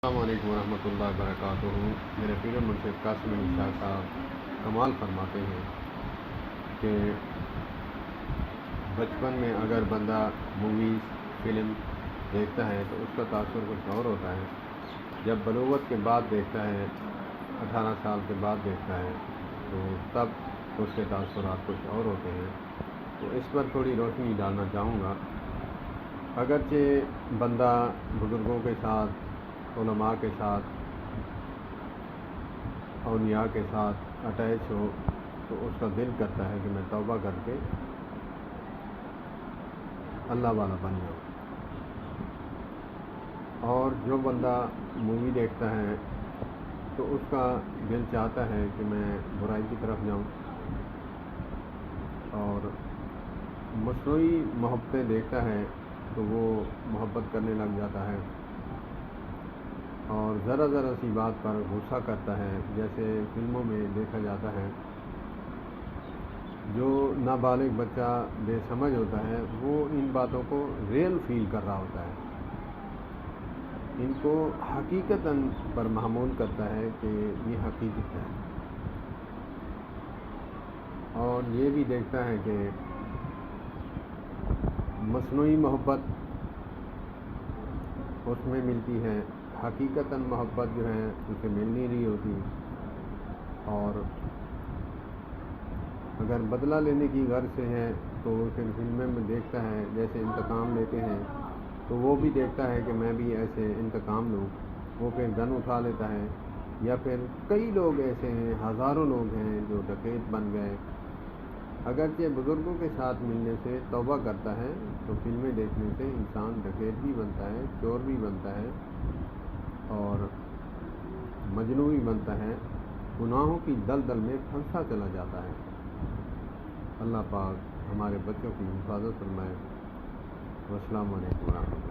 السلام علیکم ورحمۃ اللہ وبرکاتہ۔ میرے پیر مرشد قاسم علی شاہ صاحب کمال فرماتے ہیں کہ بچپن میں اگر بندہ موویز فلم دیکھتا ہے تو اس کا تاثر کچھ اور ہوتا ہے، جب بلوغت کے بعد دیکھتا ہے، 18 سال کے بعد دیکھتا ہے تو تب اس کے تاثرات کچھ اور ہوتے ہیں۔ تو اس پر تھوڑی روشنی ڈالنا چاہوں گا۔ اگرچہ بندہ بزرگوں کے ساتھ، علماء کے ساتھ، اولیاء کے ساتھ اٹیچ ہو تو اس کا دل کرتا ہے کہ میں توبہ کر کے اللہ والا بن جاؤں، اور جو بندہ مووی دیکھتا ہے تو اس کا دل چاہتا ہے کہ میں برائی کی طرف جاؤں، اور مصنوعی محبتیں دیکھتا ہے تو وہ محبت کرنے لگ جاتا ہے، اور ذرا ذرا سی بات پر غصہ کرتا ہے۔ جیسے فلموں میں دیکھا جاتا ہے، جو نابالغ بچہ بے سمجھ ہوتا ہے وہ ان باتوں کو ریئل فیل کر رہا ہوتا ہے، ان کو حقیقتاً پر محمول کرتا ہے کہ یہ حقیقت ہے، اور یہ بھی دیکھتا ہے کہ مصنوعی محبت اس میں ملتی ہے، حقیقتاً محبت جو ہے اسے مل نہیں رہی ہوتی، اور اگر بدلہ لینے کی غرض سے ہے تو پھر فلمیں میں دیکھتا ہے جیسے انتقام لیتے ہیں، تو وہ بھی دیکھتا ہے کہ میں بھی ایسے انتقام لوں، وہ پھر گن اٹھا لیتا ہے۔ یا پھر کئی لوگ ایسے ہیں، ہزاروں لوگ ہیں جو ڈکیت بن گئے۔ اگرچہ بزرگوں کے ساتھ ملنے سے توبہ کرتا ہے تو فلمیں دیکھنے سے انسان ڈکیت بھی بنتا ہے، چور بھی بنتا ہے، اور مجنون بھی بنتا ہے، گناہوں کی دلدل میں پھنسا چلا جاتا ہے۔ اللہ پاک ہمارے بچوں کی حفاظت فرمائے۔ والسلام علیکم ورحمۃ اللہ۔